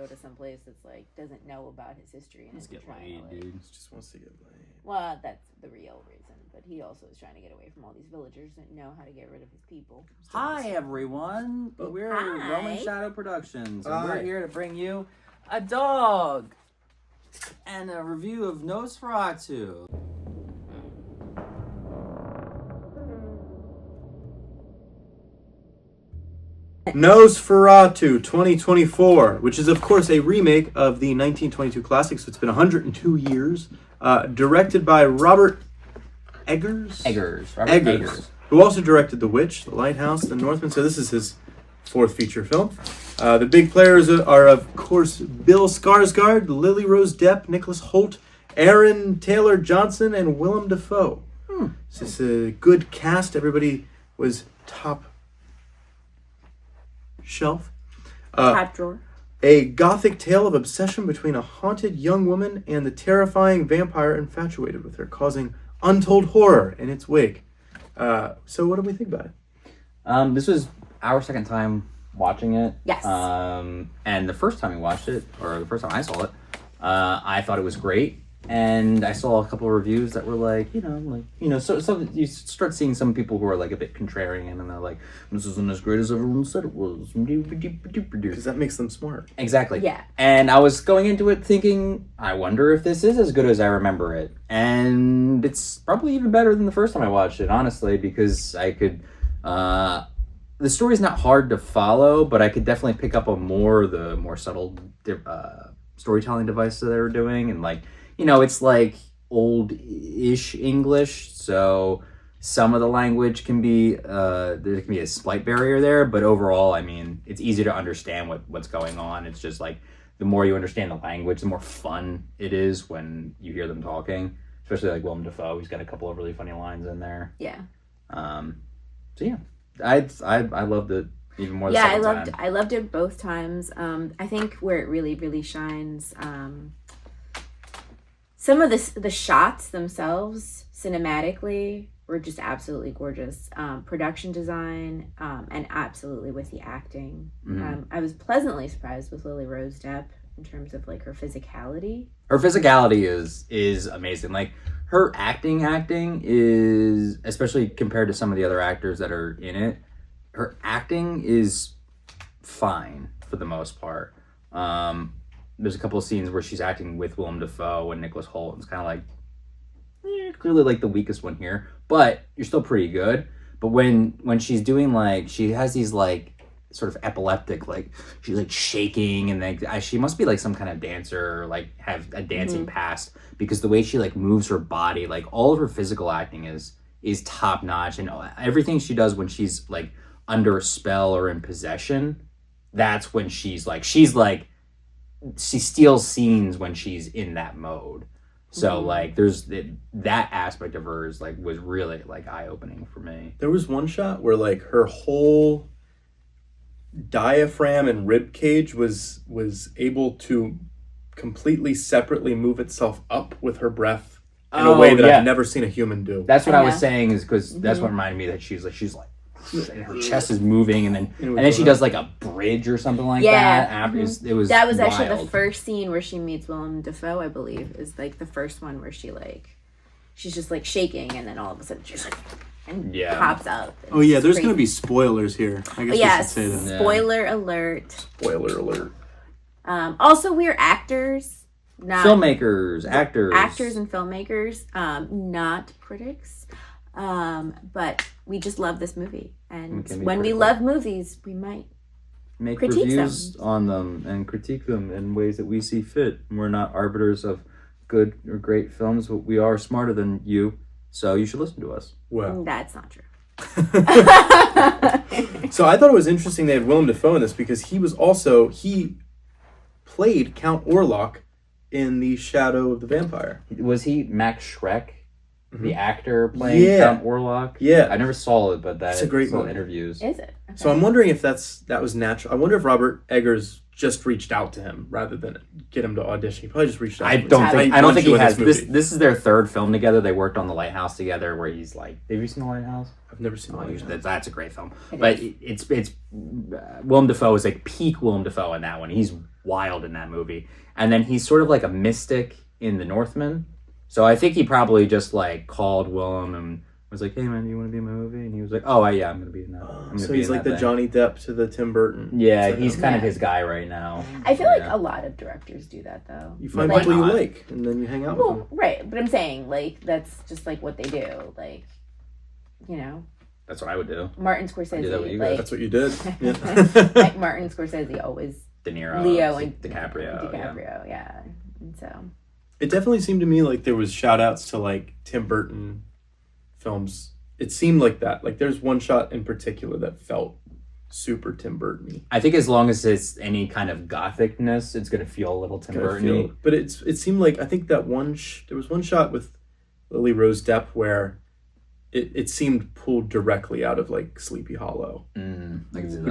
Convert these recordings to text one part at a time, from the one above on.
go to some place that's like doesn't know about his history and Let's isn't get trying laid, to, like, dude. He just wants to get laid. well, that's the real reason, but he also is trying to get away from all these villagers that know how to get rid of his people. Hi, everyone. We're Hi. Roman Shadow Productions, and Hi. we're here to bring you a dog and a review of Nosferatu. Nosferatu 2024, which is of course a remake of the 1922 classic, so it's been 102 years. Directed by Robert Eggers, who also directed The Witch, The Lighthouse, The Northman, so this is his fourth feature film. The big players are of course Bill Skarsgård, Lily Rose Depp, Nicholas Hoult, Aaron Taylor Johnson, and Willem Dafoe. This is a good cast. Everybody was top shelf. Top drawer. A gothic tale of obsession between a haunted young woman and the terrifying vampire infatuated with her, causing untold horror in its wake. So what do we think about it? This was our second time watching it. Yes. And the first time we watched it, or the first time I saw it, I thought it was great. And I saw a couple of reviews that were like, so you start seeing some people who are like a bit contrarian, and they're like, this isn't as great as everyone said it was. Because that makes them smart. Exactly. Yeah. And I was going into it thinking, I wonder if this is as good as I remember it. And it's probably even better than the first time I watched it, honestly, because I could... the story's not hard to follow, but I could definitely pick up on the more subtle storytelling devices that they were doing, and like... it's like old-ish English, so some of the language can be, there can be a slight barrier there, but overall, I mean, it's easy to understand what's going on. It's just like, the more you understand the language, the more fun it is when you hear them talking, especially like Willem Dafoe. He's got a couple of really funny lines in there. Yeah. So yeah, I loved it even more the Yeah, second time. I loved it both times. I think where it really, really shines... some of the shots themselves, cinematically, were just absolutely gorgeous. Production design, and absolutely with the acting. Mm-hmm. I was pleasantly surprised with Lily Rose Depp in terms of like her physicality. Her physicality is amazing. Like, her acting is, especially compared to some of the other actors that are in it, her acting is fine for the most part. There's a couple of scenes where she's acting with Willem Dafoe and Nicholas Hoult. It's kind of like, clearly like the weakest one here, but you're still pretty good. But when she's doing like, she has these like sort of epileptic, like she's like shaking, and like she must be like some kind of dancer, or like have a dancing past, because the way she like moves her body, like all of her physical acting is top notch, and everything she does when she's like under a spell or in possession, that's when she's like she steals scenes when she's in that mode. So like there's that aspect of her is like was really like eye-opening for me. There was one shot where like her whole diaphragm and rib cage was able to completely separately move itself up with her breath in a way that I've never seen a human do. That's what I was saying, is because that's what reminded me that she's like her chest is moving, and then she does like a bridge or something like that. It was that was wild. actually the first scene where she meets Willem Dafoe, I believe, is like the first one where she's just like shaking, and then all of a sudden she's like pops out. Oh yeah, there's gonna be spoilers here. I guess we should say that. Spoiler alert. Spoiler alert. Also, we're actors, not filmmakers, actors and filmmakers, not critics. But we just love this movie, and when we love movies, we might make critique reviews them on them and critique them in ways that we see fit. We're not arbiters of good or great films, but we are smarter than you, so you should listen to us. Well, that's not true. So I thought it was interesting they had Willem Dafoe in this, because he played Count Orlok in The Shadow of the Vampire. Was he Max Schreck? The actor playing Count Orlok? Yeah. I never saw it, but that's a great movie. Interviews. Is it? Okay. So I'm wondering if that was natural. I wonder if Robert Eggers just reached out to him rather than get him to audition. He probably just reached out. I don't think he has. This is their third film together. They worked on The Lighthouse together, where he's like, "Have you seen The Lighthouse?" I've never seen The Lighthouse. That's a great film. It's Willem Dafoe is like peak Willem Dafoe in that one. He's wild in that movie, and then he's sort of like a mystic in The Northman. So I think he probably just like called Willem and was like, "Hey man, do you want to be in my movie?" And he was like, "Oh yeah, I'm gonna be in that." So he's like the Johnny Depp to the Tim Burton. Yeah, he's kind of his guy right now. I feel like a lot of directors do that though. You find people you like, and then you hang out with them. Right, but I'm saying like that's just like what they do. Like, you know. That's what I would do. Martin Scorsese. That's what you did. Like Martin Scorsese always. De Niro, Leo, and DiCaprio. Yeah. And so. It definitely seemed to me like there was shout outs to like Tim Burton films. It seemed like that. Like there's one shot in particular that felt super Tim Burton-y. I think as long as it's any kind of gothicness, it's going to feel a little Tim Burton-y. But it seemed like, I think that there was one shot with Lily Rose Depp where it seemed pulled directly out of like Sleepy Hollow.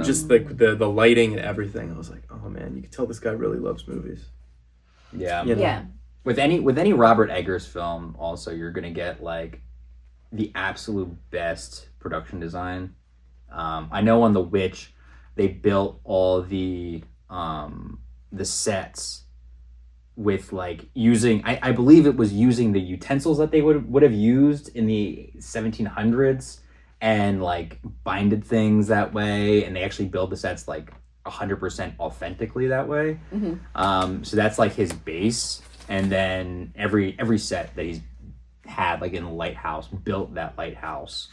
Just like the lighting and everything. I was like, oh man, you can tell this guy really loves movies. Yeah. You know? Yeah. With any Robert Eggers film, also you're gonna get like the absolute best production design. I know on The Witch, they built all the sets with like using I believe it was using the utensils that they would have used in the 1700s and like binded things that way, and they actually build the sets like 100% authentically that way. So that's like his base. And then every set that he's had, like in the lighthouse, built that lighthouse,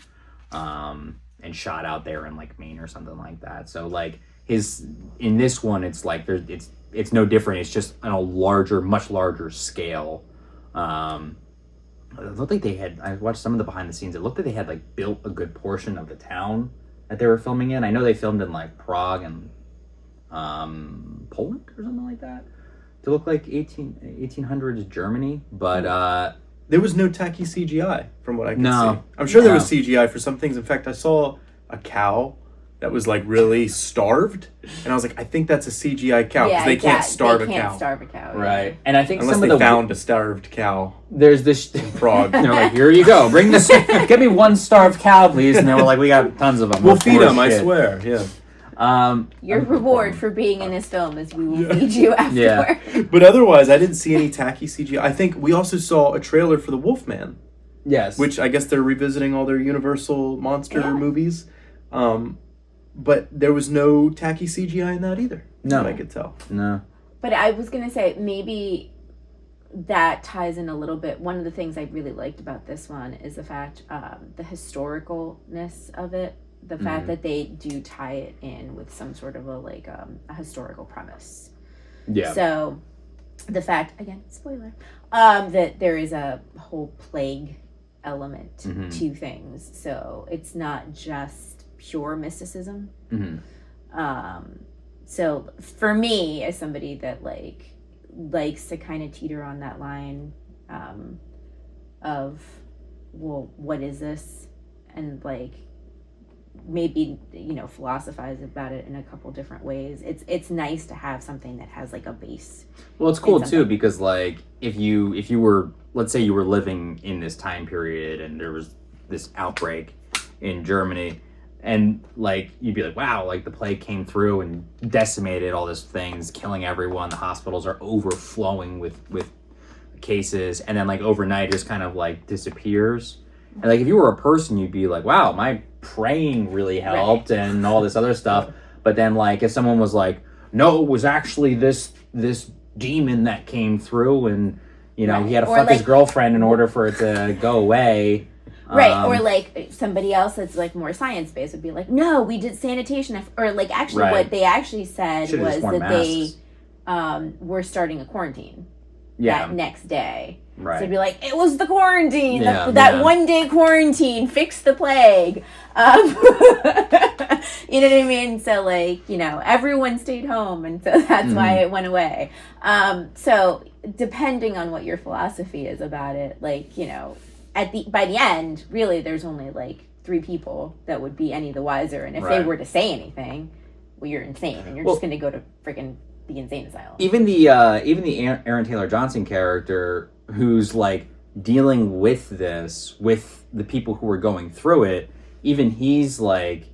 and shot out there in like Maine or something like that. So like in this one, it's like it's no different. It's just on a much larger scale. It looked like I watched some of the behind the scenes. It looked like they had like built a good portion of the town that they were filming in. I know they filmed in like Prague and Poland or something like that. To look like 1800s Germany, but there was no tacky CGI from what I could see. I'm sure there was CGI for some things. In fact, I saw a cow that was like really starved, and I was like, I think that's a CGI cow because they can't starve a cow. They can't starve a cow, right? And I think unless they found a starved cow. There's this in Prague. They're like, here you go, bring this. Get me one starved cow, please. And they were like, we got tons of them. We'll feed them. I swear. Yeah. Your reward for being in this film is we will feed you afterward. Yeah. But otherwise, I didn't see any tacky CGI. I think we also saw a trailer for The Wolfman. Yes. Which I guess they're revisiting all their Universal monster movies. But there was no tacky CGI in that either. No. I could tell. No. But I was going to say, maybe that ties in a little bit. One of the things I really liked about this one is the fact, the historicalness of it. The fact that they do tie it in with some sort of a historical premise. Yeah. So the fact, again, spoiler, that there is a whole plague element to things. So it's not just pure mysticism. So for me, as somebody that likes to kind of teeter on that line of, well, what is this? And maybe philosophize about it in a couple different ways. It's nice to have something that has like a base. Well, it's cool too because like if you were, let's say you were living in this time period and there was this outbreak in Germany, and like you'd be like, wow, like the plague came through and decimated all these things, killing everyone. The hospitals are overflowing with cases, and then like overnight just kind of like disappears. And like if you were a person, you'd be like, wow, my praying really helped, right, and all this other stuff. But then like if someone was like, no, it was actually this demon that came through, and he had to fuck his girlfriend in order for it to go away. Right, or like somebody else that's like more science-based would be like, no, we did sanitation. Or like actually what they actually said was that masks. They were starting a quarantine that next day. Right. So it'd be like, it was the quarantine, that 1 day quarantine fixed the plague. You know what I mean? So like, everyone stayed home, and so that's why it went away. So depending on what your philosophy is about it, like, by the end, really, there's only like 3 people that would be any the wiser. And if they were to say anything, well, you're insane, and you're just going to go to freaking the insane asylum. Even the Aaron Taylor Johnson character, who's like dealing with this with the people who are going through it. Even he's like,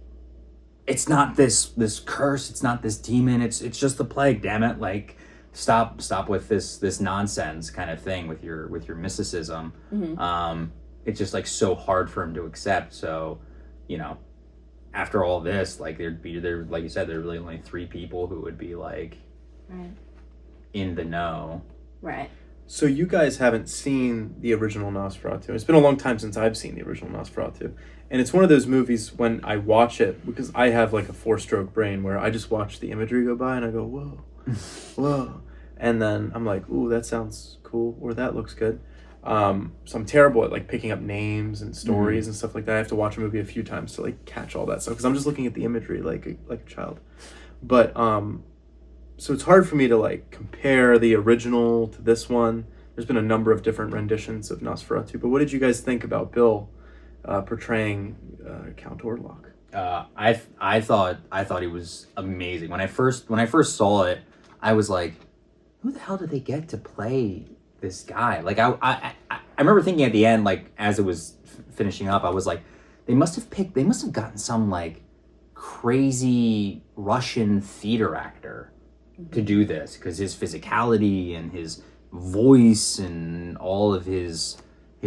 it's not this curse, it's not this demon, it's just the plague. Damn it! Like, stop with this nonsense kind of thing with your mysticism. Mm-hmm. It's just like so hard for him to accept. So, after all this, like there like you said, there are really only 3 people who would be like in the know. Right. So you guys haven't seen the original Nosferatu. It's been a long time since I've seen the original Nosferatu. And it's one of those movies when I watch it, because I have like a 4-stroke brain where I just watch the imagery go by and I go, whoa, whoa. And then I'm like, ooh, that sounds cool, or that looks good. So I'm terrible at like picking up names and stories and stuff like that. I have to watch a movie a few times to like catch all that stuff, because I'm just looking at the imagery like a child. But so it's hard for me to like compare the original to this one. There's been a number of different renditions of Nosferatu. But what did you guys think about Bill portraying Count Orlok? I thought he was amazing. When I first saw it, I was like, who the hell did they get to play this guy? Like I remember thinking at the end, like as it was finishing up, I was like, they must have gotten some like crazy Russian theater actor to do this, because his physicality and his voice and all of his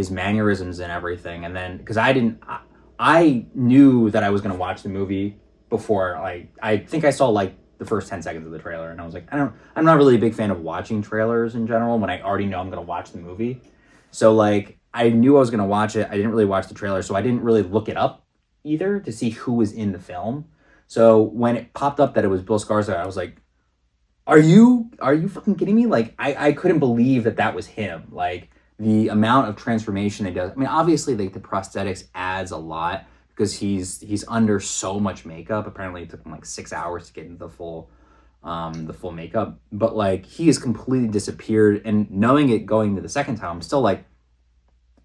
mannerisms and everything. And then because I knew that I was going to watch the movie before, like I think I saw like the first 10 seconds of the trailer, and I was like, I'm not really a big fan of watching trailers in general when I already know I'm going to watch the movie. So like I knew I was going to watch it. I didn't really watch the trailer, so I didn't really look it up either to see who was in the film. So when it popped up that it was Bill Skarsgård, I was like, Are you fucking kidding me? Like, I couldn't believe that was him. Like, the amount of transformation it does. I mean, obviously, like, the prosthetics adds a lot because he's under so much makeup. Apparently, it took him, like, 6 hours to get into the full makeup. But, like, he has completely disappeared. And knowing it going to the second time, I'm still like,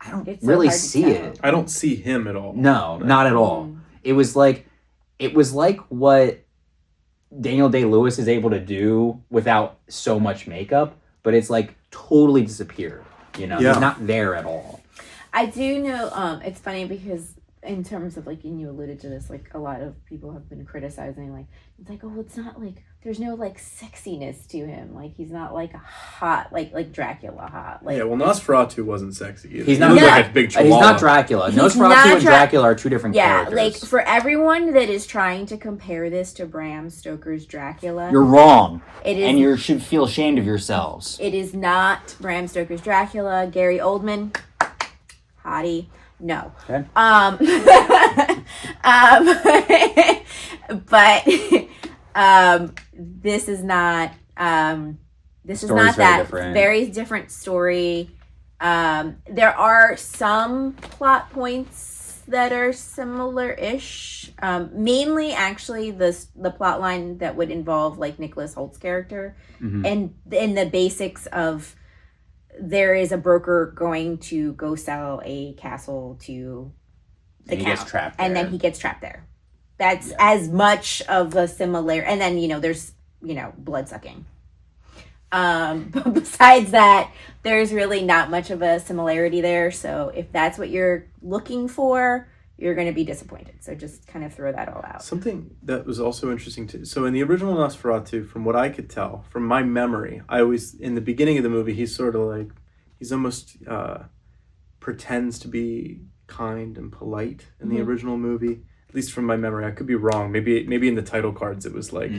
I don't really see it. I don't see him at all. No, not at all. It was like what Daniel Day-Lewis is able to do without so much makeup, but it's like totally disappeared. He's not there at all. I do know. It's funny because in terms of like, and you alluded to this, like a lot of people have been criticizing, like it's like, oh, it's not like there's no like sexiness to him. Like he's not like a hot like Dracula hot. Like, yeah, well, Nosferatu wasn't sexy either. He's not like a big chihuahua. He's not Dracula. Nosferatu and Dracula are two different characters. Yeah, like for everyone that is trying to compare this to Bram Stoker's Dracula, you're wrong. It is, and you should feel ashamed of yourselves. It is not Bram Stoker's Dracula. Gary Oldman, hottie. No. Okay. But this is not this is not that. Different. Very different story. There are some plot points that are similar-ish. Mainly actually the plot line that would involve like Nicholas Holt's character and in the basics of there is a broker going to go sell a castle to the count. Gets trapped there. And then he gets trapped there. That's as much of a similar. And then, there's, blood sucking. But besides that, there's really not much of a similarity there. So if that's what you're looking for, you're going to be disappointed. So just kind of throw that all out. Something that was also interesting too. So in the original Nosferatu, from what I could tell, from my memory, in the beginning of the movie, he's sort of like, he's almost pretends to be kind and polite in the original movie. At least from my memory. I could be wrong. Maybe in the title cards it was like,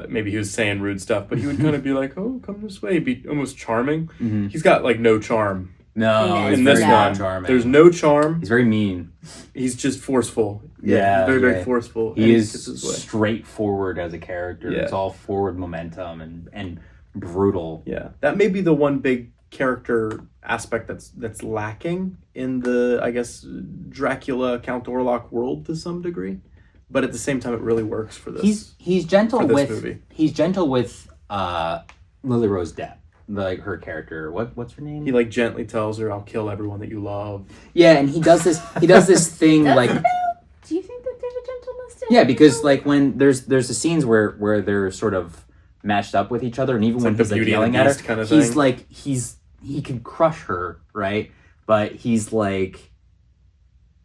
maybe he was saying rude stuff, but he would kind of be like, oh, come this way. He'd be almost charming. Mm-hmm. He's got like no charm. No, in this one, charming. There's no charm. He's very mean. He's just forceful. Yeah, very forceful. He is straightforward as a character. Yeah. It's all forward momentum and brutal. Yeah, that may be the one big character aspect that's lacking in the, I guess, Dracula Count Orlok world to some degree. But at the same time, it really works for this. He's gentle with movie. He's gentle with Lily Rose Depp. Like her character, what's her name? He like gently tells her, "I'll kill everyone that you love." Yeah, and he does this thing like. Do you think that there's a gentleness to him? Yeah, because like when there's the scenes where they're sort of matched up with each other, and even it's when he's like yelling at her, kind of he's thing. like he can crush her, right? But he's like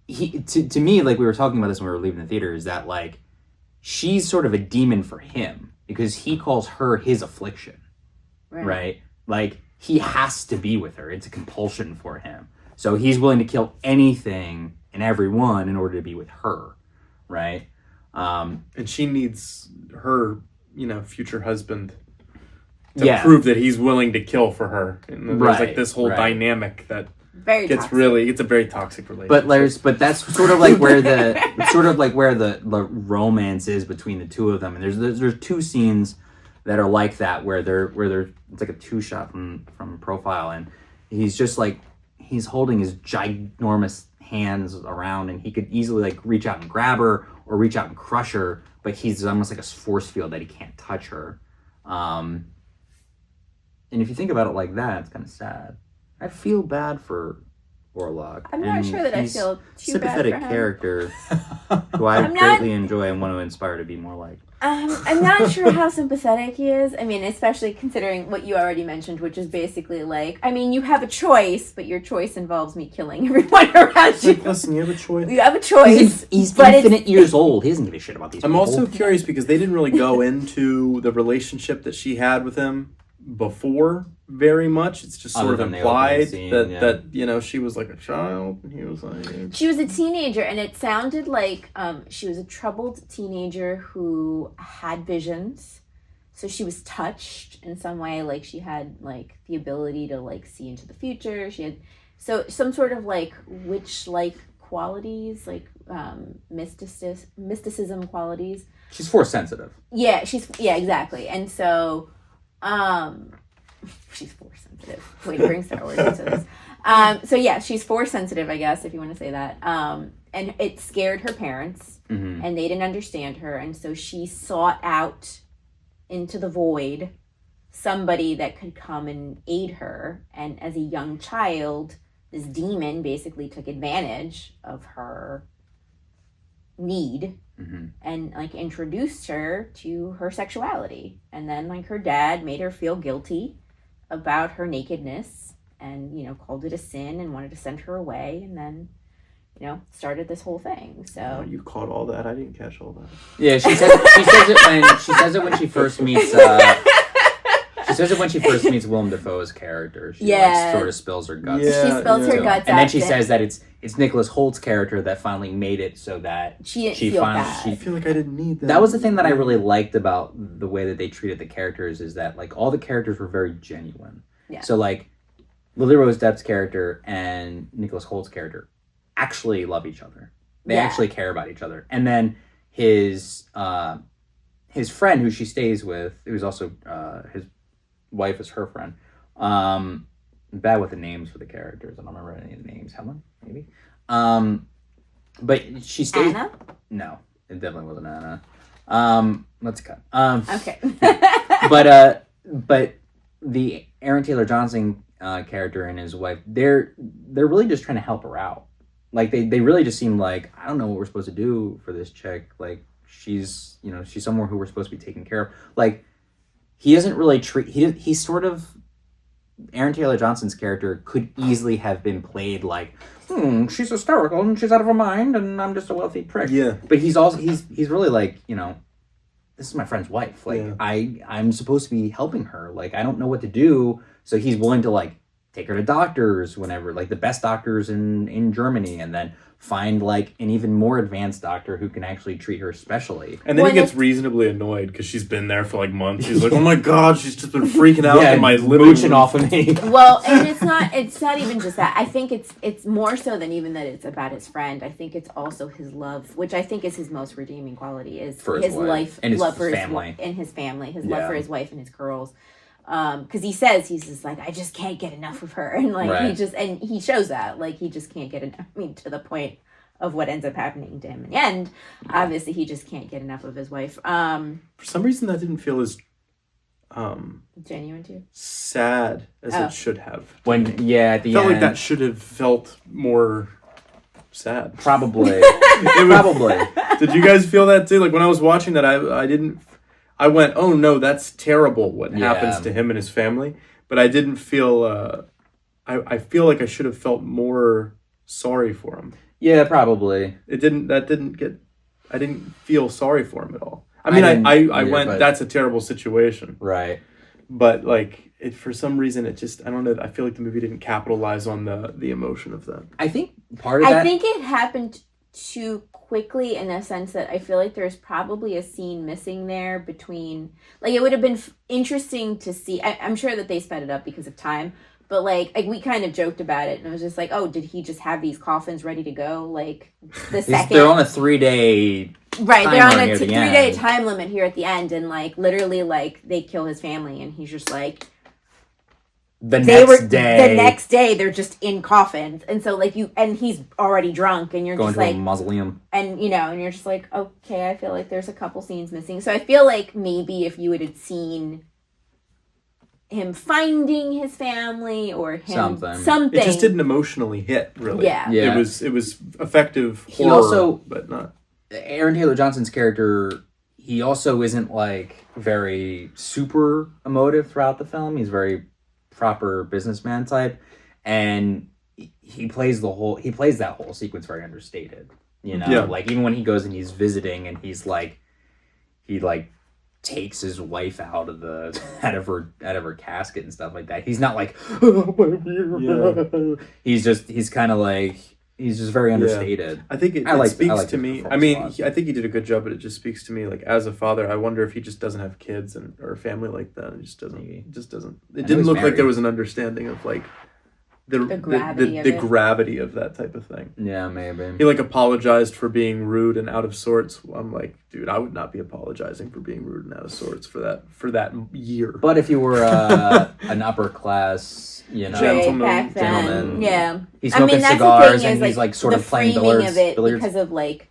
to me, like we were talking about this when we were leaving the theater, is that like she's sort of a demon for him because he calls her his affliction, right? Like he has to be with her. It's a compulsion for him. So he's willing to kill anything and everyone in order to be with her, right? And she needs her, future husband to prove that he's willing to kill for her. And there's like this whole dynamic that it's a very toxic relationship. But that's sort of like where the romance is between the two of them. And there's two scenes that are like that where they're it's like a two shot from profile, and he's just like he's holding his ginormous hands around, and he could easily like reach out and grab her or reach out and crush her, but he's almost like a force field that he can't touch her. And if you think about it like that, it's kind of sad. I feel bad for Orlok. I'm not sure that I feel too bad for him. Sympathetic character who I greatly enjoy and want to inspire to be more like. I'm not sure how sympathetic he is. I mean, especially considering what you already mentioned, which is basically like, I mean, you have a choice, but your choice involves me killing everyone around you. Listen, you have a choice. You have a choice. He's infinite years old. He doesn't give a shit about these people. I'm also curious because they didn't really go into the relationship that she had with him before very much. It's just sort of implied that she was like a child and he was like... She was a teenager, and it sounded like she was a troubled teenager who had visions. So she was touched in some way, like she had like the ability to like see into the future. She had some sort of like witch-like qualities, like mysticism qualities. She's force sensitive. Yeah, exactly. And so she's force sensitive. Way to bring Star Wars into this. So yeah, she's force sensitive, I guess, if you want to say that. And it scared her parents, and they didn't understand her, and so she sought out into the void somebody that could come and aid her. And as a young child, this demon basically took advantage of her need and like introduced her to her sexuality, and then like her dad made her feel guilty about her nakedness and called it a sin and wanted to send her away, and then started this whole thing. So you caught all that. I didn't catch all that. Yeah, she says it when she first meets she says it when she first meets Willem Dafoe's character. She like, sort of spills her guts. She spills her guts out. And then she says that it's Nicholas Holt's character that finally made it so that she didn't feel bad. I feel like I didn't need that. That was the thing that I really liked about the way that they treated the characters, is that like all the characters were very genuine. Yeah. So like Lily Rose Depp's character and Nicholas Holt's character actually love each other. They actually care about each other. And then his friend who she stays with, who's also his wife is her friend. I'm bad with the names for the characters. I don't remember any of the names. Helen, maybe. But she stays. Anna? No, it definitely wasn't Anna. Let's cut. Okay. but the Aaron Taylor Johnson character and his wife, they're really just trying to help her out. Like they really just seem like, I don't know what we're supposed to do for this chick. Like she's someone who we're supposed to be taking care of. Like he doesn't really treat. He's sort of, Aaron Taylor Johnson's character could easily have been played like, she's hysterical and she's out of her mind and I'm just a wealthy prick. Yeah. But he's really like, this is my friend's wife. Like I'm supposed to be helping her. Like I don't know what to do. So he's willing to like take her to doctors whenever, like the best doctors in Germany, and then find like an even more advanced doctor who can actually treat her specially. And then he gets reasonably annoyed because she's been there for like months. He's like, oh my god, she's just been freaking out in my living room off of me. Well, and it's not even just that. I think it's more so than even that it's about his friend. I think it's also his love, which I think is his most redeeming quality, is for his life and love for family. his family, his love for his wife and his girls. Because he's just like, I just can't get enough of her, and like he shows that, like he just can't get enough. I mean, to the point of what ends up happening to him in the end. Obviously, he just can't get enough of his wife. For some reason, that didn't feel as genuine to you, sad as it should have. At the end, felt like that should have felt more sad. Probably. Probably. Did you guys feel that too? Like when I was watching that, I went, oh no, that's terrible what happens to him and his family. But I didn't feel, I feel like I should have felt more sorry for him. Yeah, probably. I didn't feel sorry for him at all. I mean, I went, that's a terrible situation. Right. But like, for some reason, it just, I don't know, I feel like the movie didn't capitalize on the emotion of that. I think part of that... I think it happened too quickly in a sense that I feel like there's probably a scene missing there between, like, it would have been interesting to see. I'm sure that they sped it up because of time, but like we kind of joked about it and it was just like, oh, did he just have these coffins ready to go? Like the second they're on a 3-day right, they're on a 3-day time limit here at the end, and like literally like they kill his family and he's just like the next day they're just in coffins, and so like he's already drunk and you're going just to like a mausoleum, and and you're just like, okay, I feel like there's a couple scenes missing. So I feel like maybe if you had seen him finding his family or him something, it just didn't emotionally hit, really. Yeah. It was effective horror, but not. Aaron Taylor Johnson's character, he also isn't like very super emotive throughout the film. He's very proper businessman type, and he plays that whole sequence very understated. Like even when he goes and he's visiting and he's like, he like takes his wife out of her casket and stuff like that. He's not like, he's just very understated. I think it speaks to me. I mean, I think he did a good job, but it just speaks to me. Like as a father, I wonder if he just doesn't have kids or a family like that. It just doesn't. It didn't look like there was an understanding of like the gravity of that type of thing. Yeah, maybe. He like apologized for being rude and out of sorts. I'm like, dude, I would not be apologizing for being rude and out of sorts for that year. But if you were an upper class, gentleman, yeah, he's smoking cigars and he's like sort of playing billiards because of like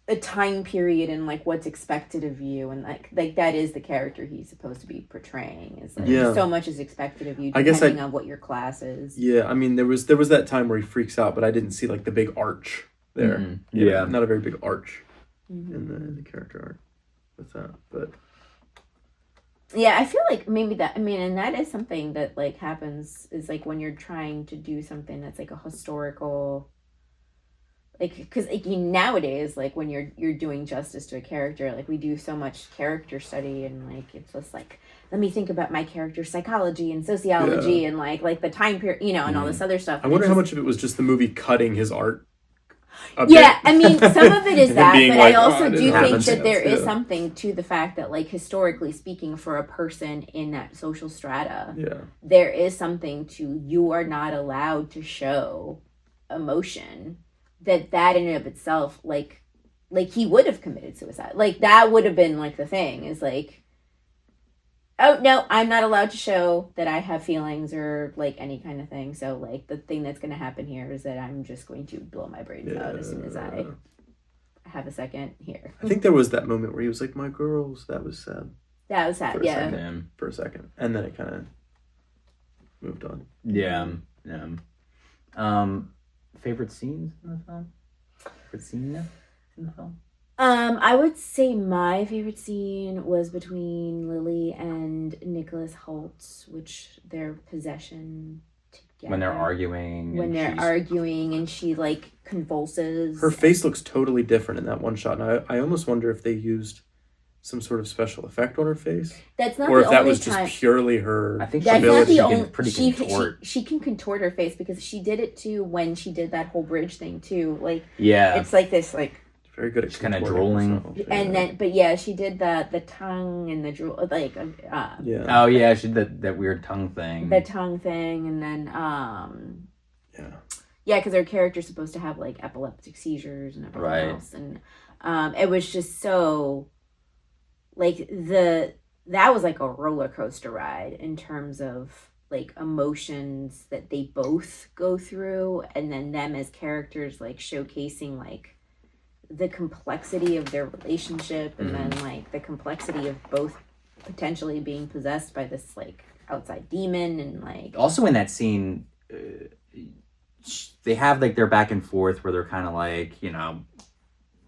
a time period and like what's expected of you, and like that is the character he's supposed to be portraying. Is like so much is expected of you depending on what your class is. Yeah, I mean there was that time where he freaks out, but I didn't see like the big arch there. Mm-hmm. Yeah, not a very big arch in the character art with that, but. Yeah, I feel like maybe that, and that is something that like happens is like when you're trying to do something that's like a historical, like, because like nowadays, like when you're doing justice to a character, like we do so much character study and like it's just like, let me think about my character's psychology and sociology and like the time period, and all this other stuff. I wonder how much of it was just the movie cutting his art. Yeah, I mean, some of it is that, but like, I also do think that there is something to the fact that, like, historically speaking, for a person in that social strata, there is something to, you are not allowed to show emotion. That in and of itself, like he would have committed suicide. Like, that would have been, like, the thing, is like, oh, no, I'm not allowed to show that I have feelings or, like, any kind of thing. So, like, the thing that's going to happen here is that I'm just going to blow my brains out as soon as I have a second here. I think there was that moment where he was like, my girls. That was sad. That was sad, For a second. And then it kind of moved on. Yeah. Favorite scenes in the film? Favorite scene in the film? I would say my favorite scene was between Lily and Nicholas Hoult, which their possession together. When they're arguing. And she like convulses. Her face looks totally different in that one shot. And I almost wonder if they used some sort of special effect on her face. That's not or the if that only was time. just purely her I think that's ability. not the only. Contort. She can contort her face because she did it too when she did that whole bridge thing too. Like it's like this like. Very good at kind of drooling, and then she did the tongue and the drool like Oh yeah, she did that weird tongue thing. The tongue thing, and then because her character's supposed to have like epileptic seizures and everything else, and it was just so like that was like a roller coaster ride in terms of like emotions that they both go through, and then them as characters like showcasing like the complexity of their relationship, and then like the complexity of both potentially being possessed by this like outside demon, and like also in that scene they have like their back and forth where they're kind of like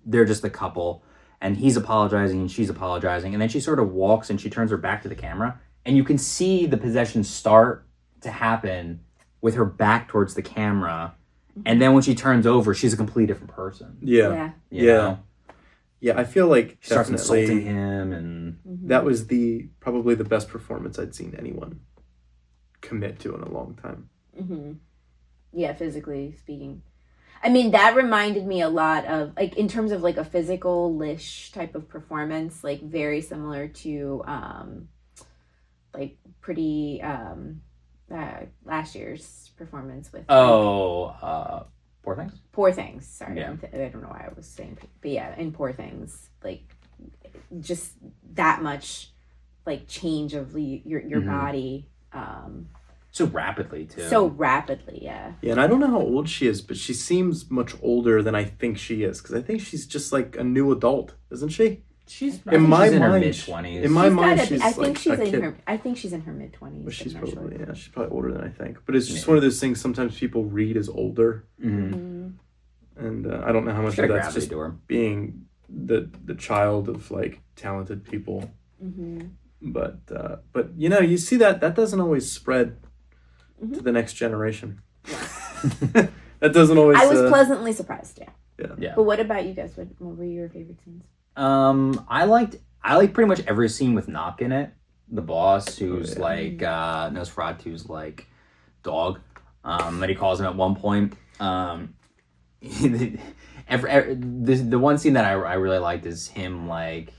they're just a couple, and he's apologizing and she's apologizing, and then she sort of walks and she turns her back to the camera, and you can see the possession start to happen with her back towards the camera, and then when she turns over, she's a completely different person. Yeah. You know? Yeah, I feel like She starts insulting him, and that was probably the best performance I'd seen anyone commit to in a long time. Yeah, physically speaking. I mean, that reminded me a lot of, like, in terms of, like, a physical-ish type of performance, like, very similar to, like, pretty, last year's performance with... Poor Things? Poor Things, sorry. Yeah. I don't know why I was saying... But yeah, in Poor Things, like, just that much, like, change of your body. So rapidly, too. So rapidly, yeah. Yeah, and I don't know how old she is, but she seems much older than I think she is, because I think she's just, like, a new adult, isn't she? She's in my in her mind, mid-20s. In my mind, she's I think like she's a in kid. her. I think she's in her mid-20s. But she's probably older than I think. But it's just one of those things. Sometimes people read as older, and I don't know how much of that's just being the child of like talented people. But you know, you see that doesn't always spread to the next generation. That doesn't always. I was pleasantly surprised. Yeah. But what about you guys? What were your favorite scenes? I liked pretty much every scene with Knock in it. The boss, who's like Nosferatu's like dog, that he calls him at one point. The one scene that I really liked is him like,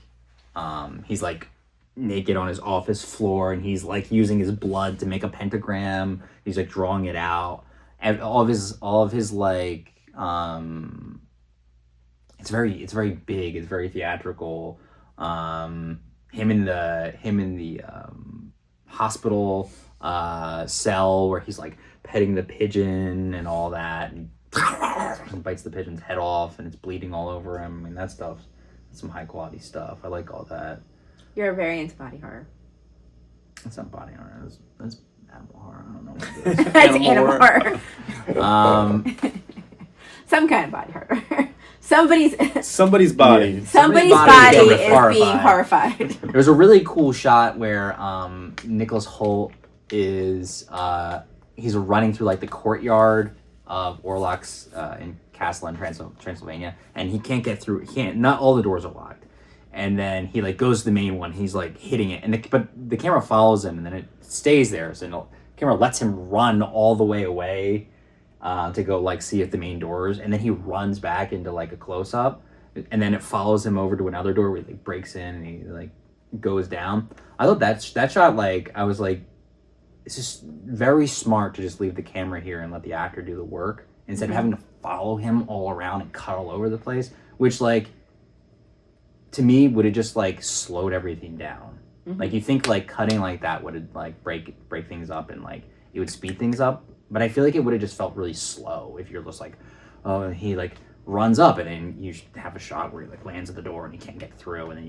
he's like naked on his office floor and he's like using his blood to make a pentagram. He's like drawing it out, and all of his like. It's very big. It's very theatrical. Him in the hospital cell where he's like petting the pigeon and all that, and bites the pigeon's head off and it's bleeding all over him. I mean, that stuff, some high quality stuff. I like all that. You're very into body horror. That's not body horror. That's animal horror. I don't know what it is. That's animal horror. Some kind of body horror. Somebody's body. Somebody's body is being horrified. There's a really cool shot where Nicholas Hoult is he's running through like the courtyard of Orlok's in Castle in Transylvania, and he can't get through. Not all the doors are locked. And then he like goes to the main one. He's like hitting it, but the camera follows him, and then it stays there. So the camera lets him run all the way away to go like see if the main doors, and then he runs back into like a close up, and then it follows him over to another door where he like breaks in and he like goes down. I thought that shot, like I was like, it's just very smart to just leave the camera here and let the actor do the work instead of having to follow him all around and cut all over the place, which like to me would have just like slowed everything down. Like you think like cutting like that would like break things up and like it would speed things up, but I feel like it would have just felt really slow if you're just like, oh, he like runs up and then you have a shot where he like lands at the door and he can't get through, and then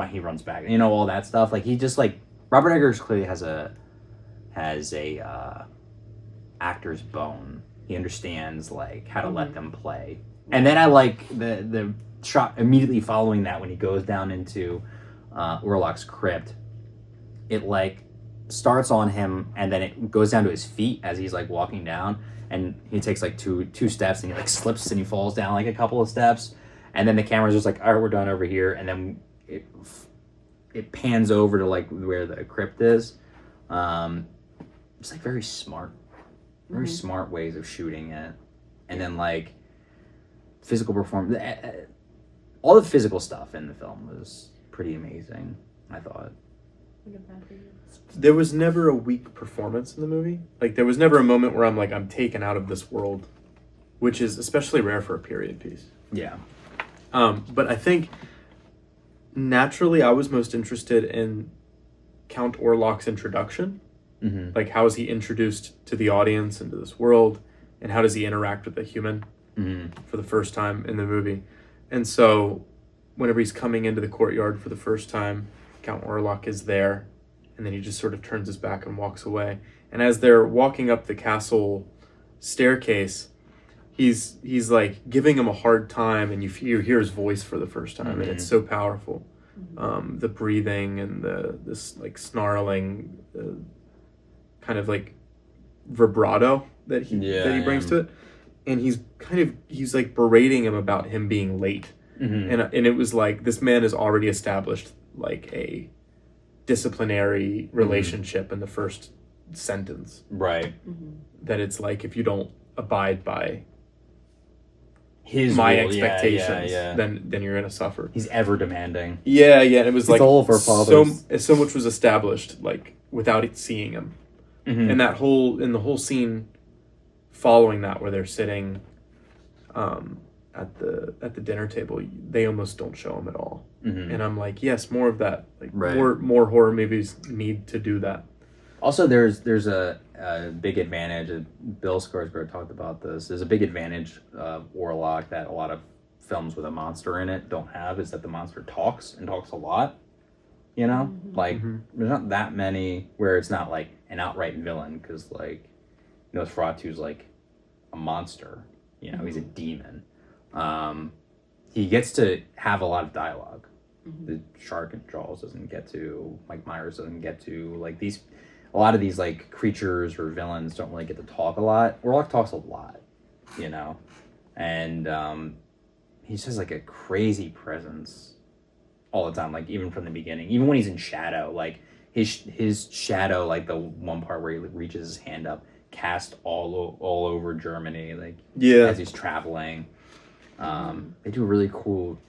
he runs back, you know, all that stuff. Like he just like Robert Eggers clearly has a actor's bone. He understands like how to let them play. And then I like the shot immediately following that when he goes down into Orlok's crypt. It like starts on him and then it goes down to his feet as he's like walking down, and he takes like two steps and he like slips and he falls down like a couple of steps, and then the camera's just like, all right, we're done over here, and then it pans over to like where the crypt is. It's like very smart ways of shooting it. And then like physical performance, all the physical stuff in the film was pretty amazing, I thought. There was never a weak performance in the movie. Like there was never a moment where I'm like, I'm taken out of this world, which is especially rare for a period piece. Yeah. But I think naturally I was most interested in Count Orlok's introduction. Like how is he introduced to the audience into this world, and how does he interact with the human for the first time in the movie. And so whenever he's coming into the courtyard for the first time, Count Orlok is there, and then he just sort of turns his back and walks away. And as they're walking up the castle staircase, he's like giving him a hard time, and you hear his voice for the first time, and it's so powerful. The breathing and this like snarling kind of like vibrato that he brings to it, and he's like berating him about him being late, and it was like, this man has already established like a disciplinary relationship in the first sentence, right? That it's like, if you don't abide by my expectations, then you're gonna suffer. He's ever demanding. Yeah, and it was it's like all of our fathers. So much was established like without it seeing him, and the whole scene following that, where they're sitting at the dinner table, they almost don't show him at all, and I'm like, yes, more of that. Like more horror movies need to do that. Also, there's a big advantage. Bill Skarsgård talked about this. There's a big advantage of Warlock that a lot of films with a monster in it don't have, is that the monster talks and talks a lot. You know, like there's not that many where it's not like an outright villain, because like Nosferatu's like a monster. You know, he's a demon. He gets to have a lot of dialogue. The shark in Jaws doesn't get to. Mike Myers doesn't get to. Like these. A lot of these like creatures or villains don't really get to talk a lot. Warlock talks a lot, you know, and he just has like a crazy presence all the time. Like even from the beginning, even when he's in shadow, like his shadow, like the one part where he reaches his hand up, cast all over Germany, like as he's traveling. They do a really cool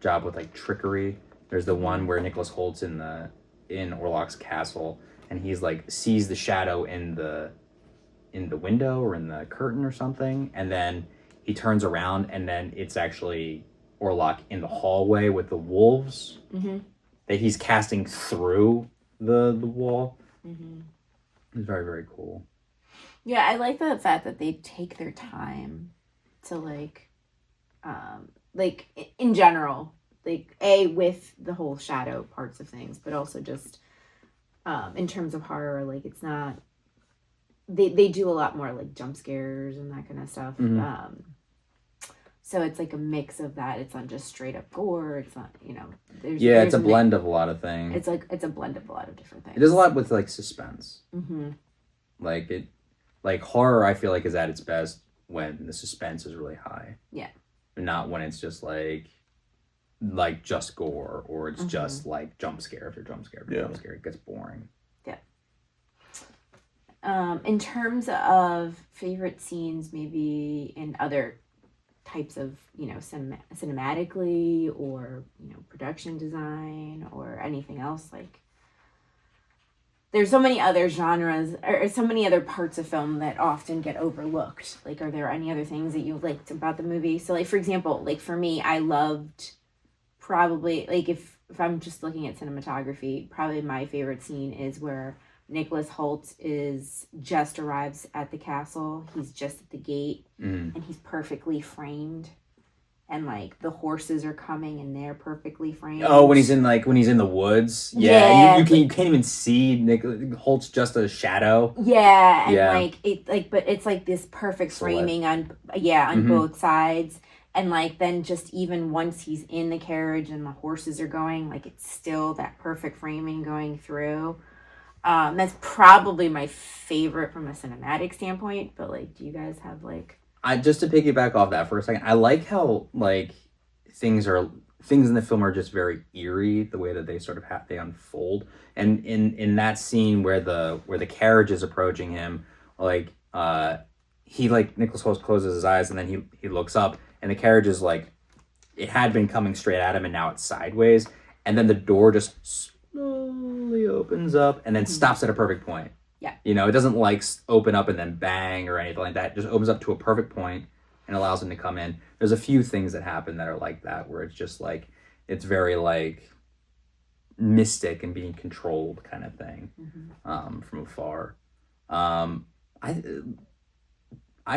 job with like trickery. There's the one where Nicholas Holt's in Orlok's castle, and he's like sees the shadow in the window or in the curtain or something, and then he turns around, and then it's actually Orlok in the hallway with the wolves that he's casting through the wall. It's very, very cool. Yeah, I like the fact that they take their time to like in general, like with the whole shadow parts of things, but also just in terms of horror, like it's not, they do a lot more like jump scares and that kind of stuff. So it's like a mix of that. It's not just straight up gore. It's not, there's it's a blend of a lot of things. It's a blend of a lot of different things. It does a lot with like suspense. Like horror, I feel like, is at its best when the suspense is really high. Yeah. Not when it's just like just gore, or it's just like jump scare after jump scare after jump scare. It gets boring. Yeah. In terms of favorite scenes, maybe in other types of cinematically or production design or anything else, like there's so many other genres or so many other parts of film that often get overlooked. Like, are there any other things that you liked about the movie? So, like, for example, like for me, I loved probably, like, if I'm just looking at cinematography, probably my favorite scene is where Nicholas Hoult just arrives at the castle. He's just at the gate, and he's perfectly framed. And like the horses are coming and they're perfectly framed. Oh, when he's in the woods. Yeah. You can't even see Holt's just a shadow. Yeah. And but it's like this perfect framing on both sides. And like then just even once he's in the carriage and the horses are going, like it's still that perfect framing going through. That's probably my favorite from a cinematic standpoint. But like, do you guys have like? Just to piggyback off that for a second, I like how like things in the film are just very eerie, the way that they sort of they unfold. And in that scene where the carriage is approaching him, like he like Nicholas Hoult closes his eyes and then he looks up and the carriage is like, it had been coming straight at him and now it's sideways, and then the door just slowly opens up and then stops at a perfect point. Yeah. It doesn't like open up and then bang or anything like that. It just opens up to a perfect point and allows him to come in. There's a few things that happen that are like that, where it's just like, it's very like mystic and being controlled kind of thing from afar. I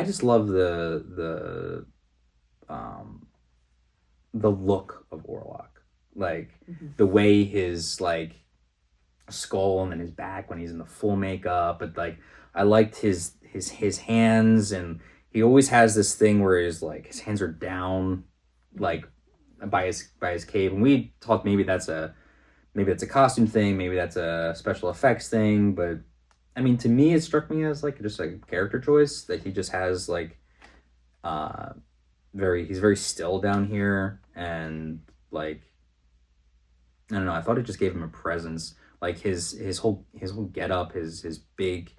just love the look of Orlok. Like the way his like skull and then his back when he's in the full makeup, but like I liked his hands and he always has this thing where his hands are down, like by his cape. And we talked maybe that's a costume thing, maybe that's a special effects thing. But I mean, to me, it struck me as like just like a character choice that he just has like he's very still down here, and like I don't know. I thought it just gave him a presence, like his whole getup, his big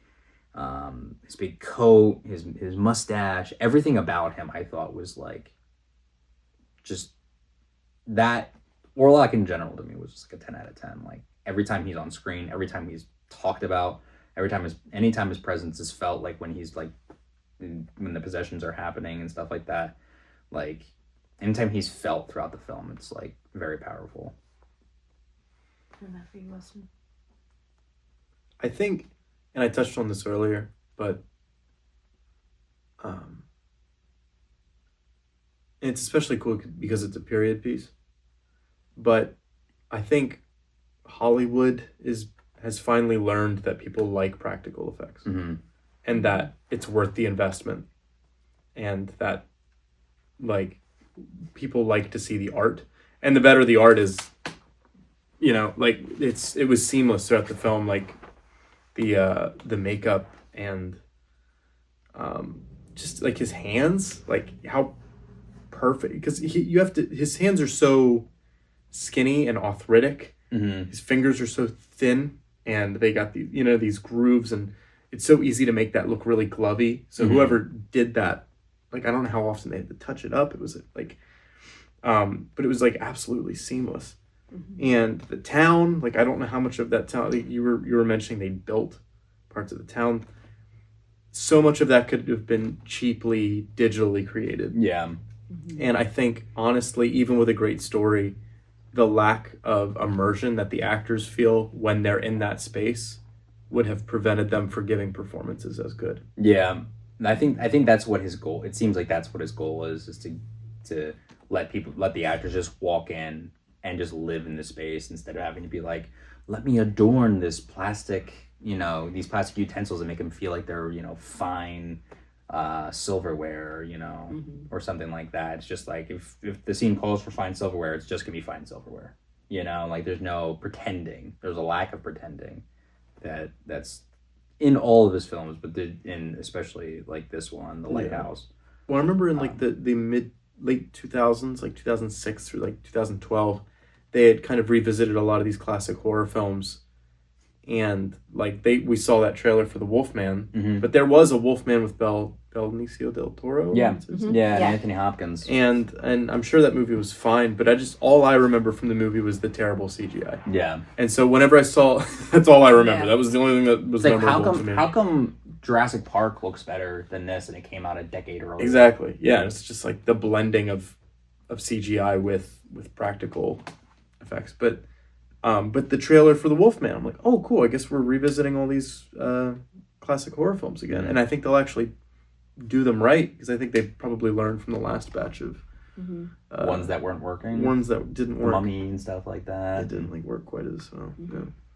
coat, his mustache, everything about him. I thought was like just that. Warlock in general to me was just like a 10 out of 10. Like every time he's on screen, every time he's talked about, anytime his presence is felt, like when he's like when the possessions are happening and stuff like that. Like anytime he's felt throughout the film, it's like very powerful. And that for you, Austin? I think, and I touched on this earlier, but it's especially cool because it's a period piece. But I think Hollywood has finally learned that people like practical effects, and that it's worth the investment, and that like people like to see the art, and the better the art is, like it was seamless throughout the film, like the makeup and just like his hands, like how perfect, because his hands are so skinny and arthritic. His fingers are so thin, and they got these grooves, and it's so easy to make that look really glovey. So whoever did that, like I don't know how often they had to touch it up. It was like but it was like absolutely seamless. And the town, like I don't know how much of that town, like, you were mentioning they built parts of the town. So much of that could have been cheaply digitally created. And I think honestly, even with a great story, the lack of immersion that the actors feel when they're in that space would have prevented them from giving performances as good. I think that's what his goal. It seems like that's what his goal is to let the actors just walk in and just live in the space, instead of having to be like, let me adorn this plastic, these plastic utensils and make them feel like they're, fine silverware, or something like that. It's just like if the scene calls for fine silverware, it's just gonna be fine silverware. Like there's no pretending. There's a lack of pretending that's in all of his films, but especially like this one, The Lighthouse. Well, I remember in like the late 2000s, like 2006 through like 2012, they had kind of revisited a lot of these classic horror films. And like we saw that trailer for The Wolfman, but there was a Wolfman with Benicio del Toro. And Anthony Hopkins. And I'm sure that movie was fine, but all I remember from the movie was the terrible CGI. And so whenever I saw, that's all I remember. That was the only thing that was like, memorable to me. How come Jurassic Park looks better than this, and it came out a decade earlier? Exactly. Yeah, it's just like the blending of CGI with practical effects, but the trailer for The Wolfman, I'm like, oh, cool. I guess we're revisiting all these classic horror films again. And I think they'll actually do them right, because I think they probably learned from the last batch of ones that weren't working. Ones that didn't work. Mummy and stuff like that. It didn't like work quite as well.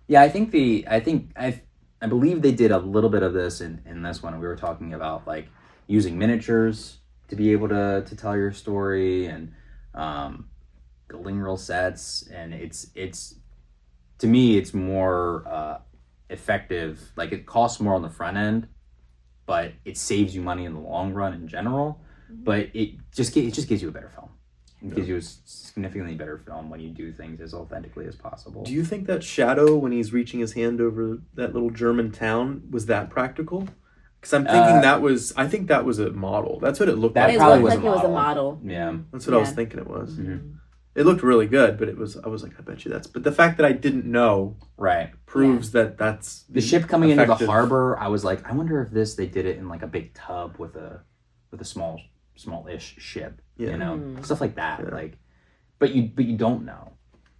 Yeah, I believe they did a little bit of this in this one. We were talking about like using miniatures to be able to tell your story, and building real sets, and it's to me, it's more effective. Like it costs more on the front end, but it saves you money in the long run in general. But it just gives you a better film. It gives you a significantly better film when you do things as authentically as possible. Do you think that shadow when he's reaching his hand over that little German town was that practical? Because I'm thinking I think that was a model. That's what it looked like. It looked like it was a model. Yeah, that's what I was thinking it was. It looked really good, but I was like, I bet you that's. But the fact that I didn't know, proves that that's the ship coming into the harbor. I was like, I wonder if they did it in like a big tub with a small-ish ship, stuff like that. Like, but you don't know,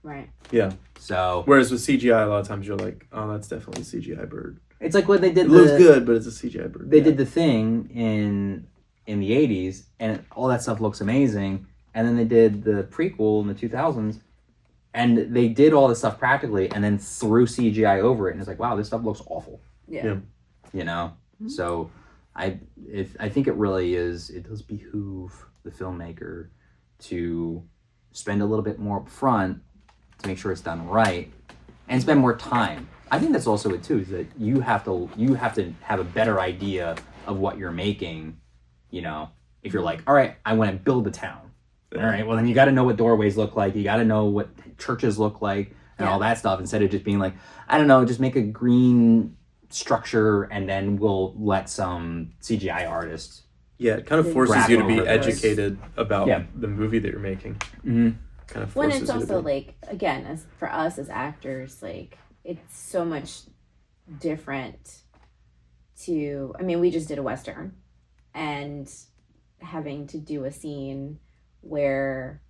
right? Yeah. So whereas with CGI, a lot of times you're like, oh, that's definitely a CGI bird. It's like what they did. It looks good, but it's a CGI bird. They did The Thing in the 80s, and all that stuff looks amazing. And then they did the prequel in the 2000s, and they did all this stuff practically, and then threw CGI over it, and it's like, wow, this stuff looks awful. Yeah. So I think it really is. It does behoove the filmmaker to spend a little bit more up front to make sure it's done right, and spend more time. I think that's also it too. Is that you have to have a better idea of what you're making. You know, if you're like, all right, I want to build a town. All right, well then you got to know what doorways look like. You got to know what churches look like and all that stuff. Instead of just being like, I don't know, just make a green structure and then we'll let some CGI artists. Yeah, it kind of forces you to be educated about the movie that you're making. Mm-hmm. Kind of when forces it's also you to be. like, again, as for us as actors, like it's so much different to, I mean, we just did a Western and having to do a scene where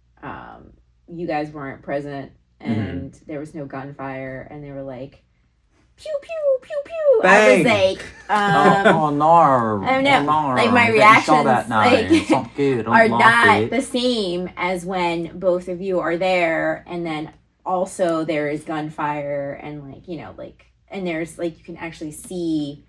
you guys weren't present and there was no gunfire and they were like, pew pew pew pew. Bang. I was like, oh no! I don't know. Like my reactions, like are not the same as when both of you are there, and then also there is gunfire and like and there's like you can actually see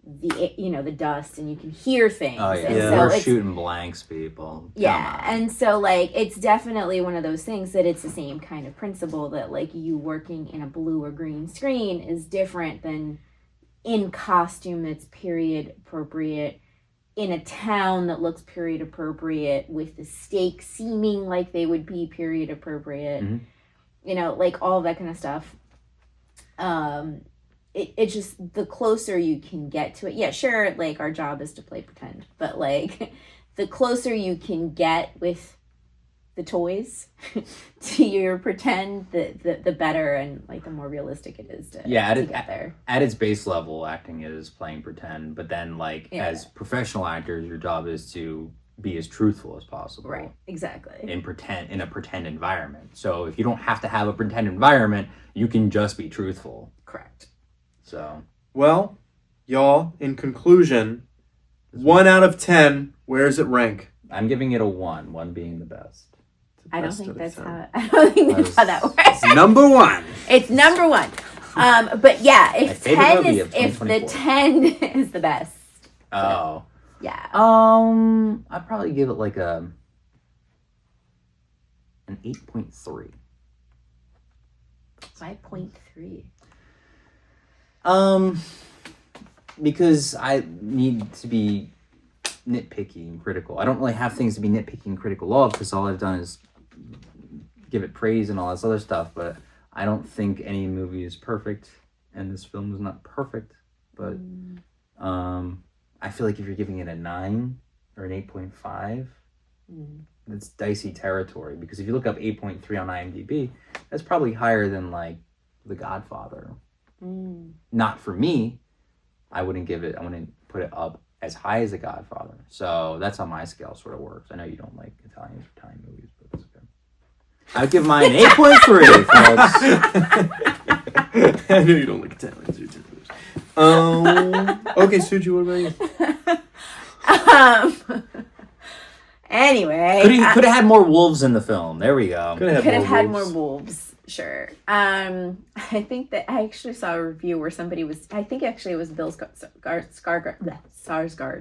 the dust and you can hear things. Oh yeah, and so we're shooting blanks, people. Yeah, and so like it's definitely one of those things that it's the same kind of principle that like you working in a blue or green screen is different than in costume that's period appropriate in a town that looks period appropriate with the stakes seeming like they would be period appropriate. Like all that kind of stuff. It just, the closer you can get to it. Yeah, sure, like, our job is to play pretend. But, like, the closer you can get with the toys to your pretend, the better and, like, the more realistic it is to get there. At its base level, acting is playing pretend. But then, like, as professional actors, your job is to be as truthful as possible. Right, exactly. In a pretend environment. So, if you don't have to have a pretend environment, you can just be truthful. Correct. So, well, y'all, in conclusion, 1 out of 10, where does it rank? I'm giving it a 1, 1 being the best. I don't think that's how that works. It's number 1. It's number 1. But yeah, if the 10 is the best. Oh. Yeah. I'd probably give it like an 8.3. 5.3. Because I need to be nitpicky and critical. I don't really have things to be nitpicky and critical of because all I've done is give it praise and all this other stuff, but I don't think any movie is perfect, and this film is not perfect, but I feel like if you're giving it a 9 or an 8.5, that's dicey territory, because if you look up 8.3 on IMDb, that's probably higher than, like, The Godfather. Not for me. I wouldn't put it up as high as The Godfather. So that's how my scale sort of works. I know you don't like Italian movies, but that's okay. I'd give mine 8.3, folks. I know you don't like Italian movies. Okay, Suji, what about you? Anyway. Could have had more wolves in the film. There we go. Could have had more wolves. Sure. I think that I actually saw a review where somebody was, I think actually it was Bill Skarsgård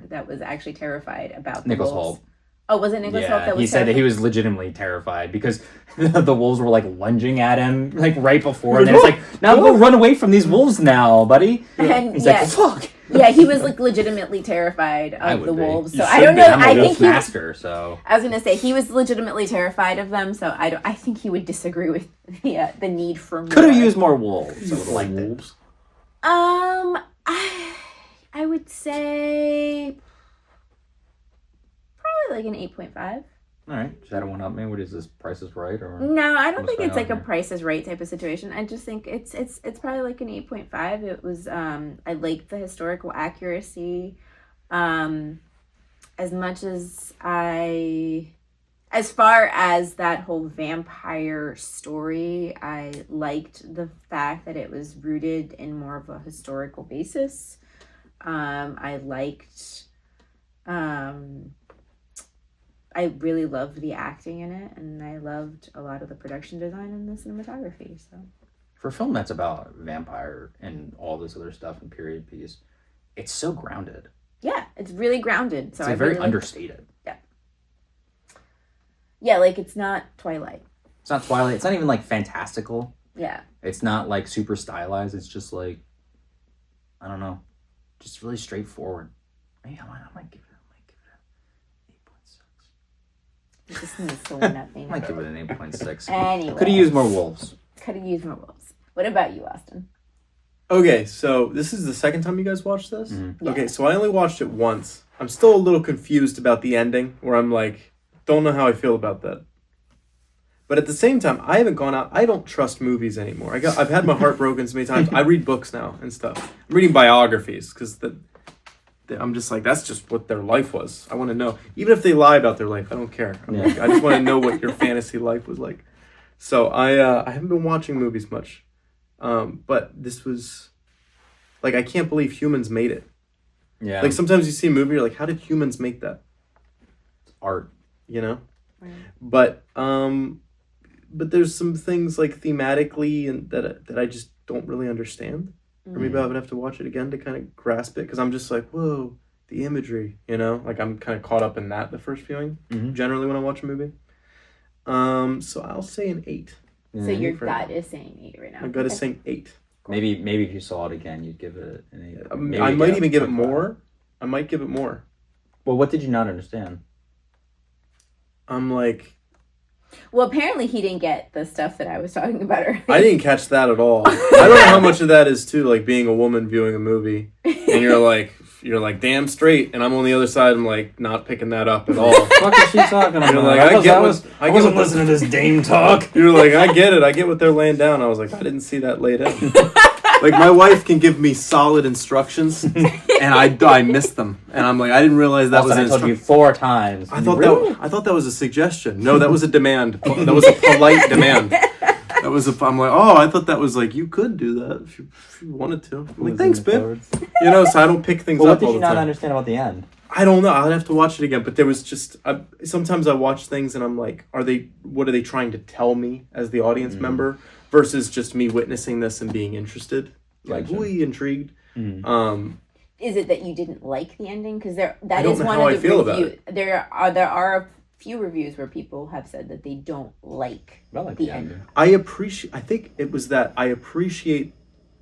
that was actually terrified about the Nicholas wolves. Hoult. Oh, was it Nicholas Hoult that was he said that he was legitimately terrified because the wolves were like lunging at him like right before, and then it's like, now go run away from these wolves now, buddy. And he's like, well, fuck. Yeah, he was like legitimately terrified of the wolves. So I don't know. I think he master, so I was gonna say he was legitimately terrified of them. So I think he would disagree with the need for more. Could have used more wolves. I would have liked wolves. I would say probably like an 8.5. All right, is that a 1-up me? What is this? Price is Right, or no? I don't think it's like a Price is Right type of situation. I just think it's probably like an 8.5. It was I liked the historical accuracy, as much as as far as that whole vampire story, I liked the fact that it was rooted in more of a historical basis. I liked. I really loved the acting in it, and I loved a lot of the production design and the cinematography. So, for a film that's about vampire and all this other stuff and period piece, it's so grounded. Yeah, it's really grounded. So it's very understated. Yeah. Yeah, like it's not Twilight. It's not Twilight. It's not even like fantastical. Yeah. It's not like super stylized. It's just like, I don't know, just really straightforward. Maybe I might give it an 8.6. It just needs to win up. I might give it an 8.6. Anyway. Could have used more wolves. What about you, Austin? Okay, so this is the second time you guys watched this? Mm-hmm. Yeah. Okay, so I only watched it once. I'm still a little confused about the ending, where I'm like, don't know how I feel about that. But at the same time, I haven't gone out. I don't trust movies anymore. I've had my heart broken so many times. I read books now and stuff. I'm reading biographies because I'm just like, that's just what their life was. I want to know. Even if they lie about their life, I don't care. Like, I just want to know what your fantasy life was like. So I haven't been watching movies much. But this was, like, I can't believe humans made it. Yeah. Like, sometimes you see a movie, you're like, how did humans make that? Art. You know? Right. But there's some things, like, thematically and that I just don't really understand. Or maybe I would have to watch it again to kind of grasp it. Because I'm just like, whoa, the imagery, you know? Like, I'm kind of caught up in that the first viewing, generally, when I watch a movie. So I'll say an 8. So your gut is saying 8 right now. My gut is saying 8. Maybe if you saw it again, you'd give it an 8. I might even give it more. I might give it more. Well, what did you not understand? I'm like... Well, apparently he didn't get the stuff that I was talking about earlier. I didn't catch that at all. I don't know how much of that is, too, like, being a woman viewing a movie. And you're like, damn straight. And I'm on the other side, I'm like, not picking that up at all. What the fuck is she talking about? You're like, I wasn't listening to this dame talk. You're like, I get it. I get what they're laying down. I was like, I didn't see that laid out. Like, my wife can give me solid instructions, and I miss them. And I'm like, I didn't realize that was an instruction. I told you 4 times. I thought that was a suggestion. No, that was a demand. That was a polite demand. I'm like, oh, I thought that was like, you could do that if you wanted to. I'm like, thanks, babe. You know, so I don't pick things up all the time. What did you not understand about the end? I don't know. I'll have to watch it again. But there was just, sometimes I watch things and I'm like, what are they trying to tell me as the audience member versus just me witnessing this and being interested? Like, intrigued. Is it that you didn't like the ending? Because that I don't is know one how of I the feel about reviews. it. There are a few reviews where people have said that they don't like the ending. I think it was that I appreciate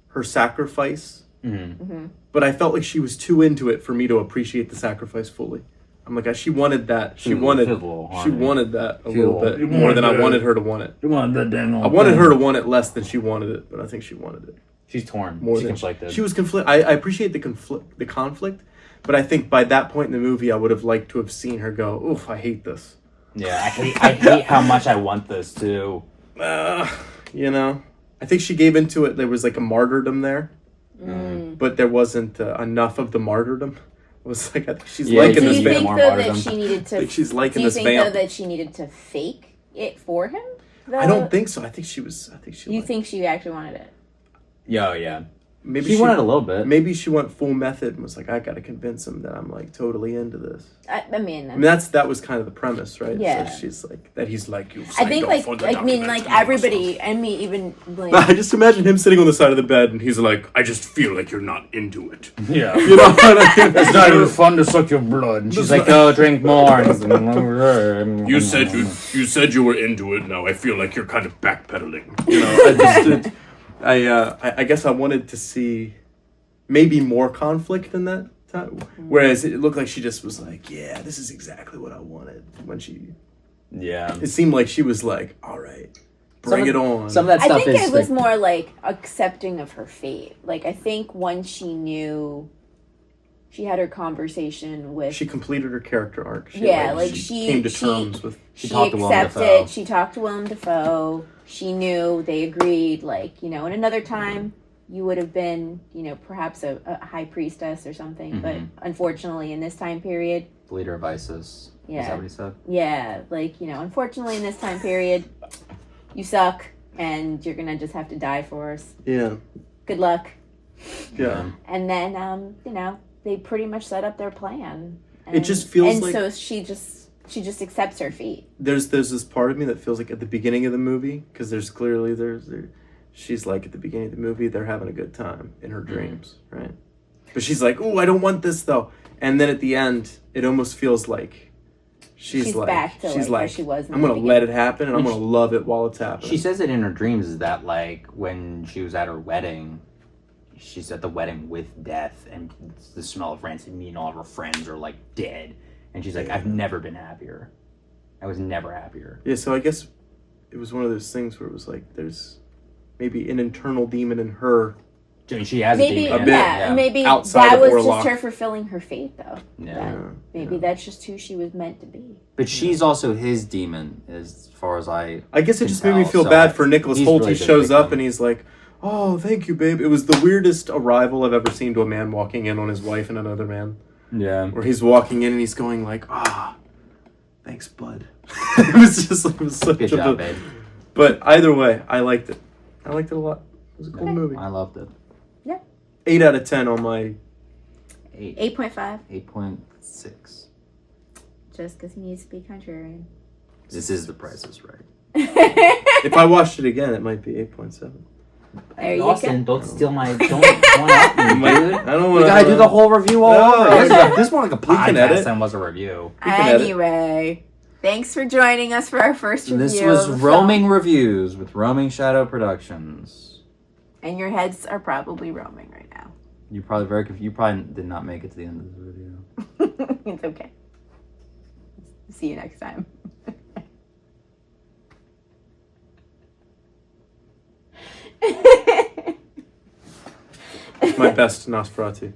her sacrifice, but I felt like she was too into it for me to appreciate the sacrifice fully. I'm like, she wanted that. She wanted that a little bit more than I wanted her to want it. You wanted the I wanted her to want it less than she wanted it, but I think she wanted it. She's torn. She's conflicted. She was conflicted. I appreciate the conflict, but I think by that point in the movie, I would have liked to have seen her go, oof, I hate this. Yeah, I hate how much I want this too. You know, I think she gave into it. There was like a martyrdom there, but there wasn't enough of the martyrdom. It was like, I think she's liking this vamp. Do you think though that she needed to? She's liking this vamp. Do you think though that she needed to fake it for him? I don't think so. I think she was. You think she actually wanted it? Yeah. Maybe she wanted a little bit. Maybe she went full method and was like, I got to convince him that I'm like totally into this. I mean, that was kind of the premise, right? Yeah. So she's like that. He's like, you. I think everybody, and me even. Like, I just imagine him sitting on the side of the bed and he's like, I just feel like you're not into it. Yeah. You know what I mean? It's not even fun to suck your blood. And she's like, oh, drink more. And you said you were into it. Now I feel like you're kind of backpedaling. You know, I guess I wanted to see maybe more conflict in that time. Whereas it looked like she just was like, yeah, this is exactly what I wanted when she... Yeah. It seemed like she was like, all right, bring it on. Some of that stuff I think it was more like accepting of her fate. Like, I think once she knew... She had her conversation with... She completed her character arc. She came to terms with... She accepted. She talked to Willem Dafoe. She knew, they agreed, like, you know, in another time, you would have been, you know, perhaps a high priestess or something. But unfortunately, in this time period... Leader of ISIS. Yeah. Is that what he said? Yeah. Like, you know, unfortunately, in this time period, you suck, and you're going to just have to die for us. Yeah. Good luck. Yeah. And then, you know... They pretty much set up their plan. And, it just feels like... And so she just accepts her fate. There's this part of me that feels like at the beginning of the movie, because she's like at the beginning of the movie, they're having a good time in her dreams, right? But she's like, oh, I don't want this though. And then at the end, it almost feels like she's like, back to where she was in I'm the going to let it happen, and I'm going to love it while it's happening. She says it in her dreams, is that, like, when she was at her wedding, she's at the wedding with death, and the smell of rancid meat, and all of her friends are, like, dead. And she's like, I've never been happier. I was never happier. Yeah, so I guess it was one of those things where it was like, there's maybe an internal demon in her. I mean, she has maybe, a demon. yeah, maybe outside that of was Orlok. just her fulfilling her fate, though. Yeah. Maybe that's just who she was meant to be. But she's also his demon, as far as I guess it just made tell. me feel So bad for Nicholas he's Holt. really He been shows up victim. and he's like, oh, thank you, babe. It was the weirdest arrival I've ever seen to a man walking in on his wife and another man. Yeah. Where he's walking in and he's going like, thanks, bud. It was such Good job, babe. But either way, I liked it. I liked it a lot. It was a cool movie. I loved it. Yeah. 8 out of 10 on my... 8.5. 8.6. Just because he needs to be contrarian. This is The Price is Right. If I watched it again, it might be 8.7. There you Austin, go. don't steal my... Don't one up me, dude. I don't We want gotta do the whole review all No, over. okay. This is more like a can edit. podcast than was a review. Anyway, thanks for joining us for our first review. This was of Roaming film. Reviews with Roaming Shadow Productions. And your heads are probably roaming right now. You probably did not make it to the end of this video. It's okay. See you next time. My best Nosferatu.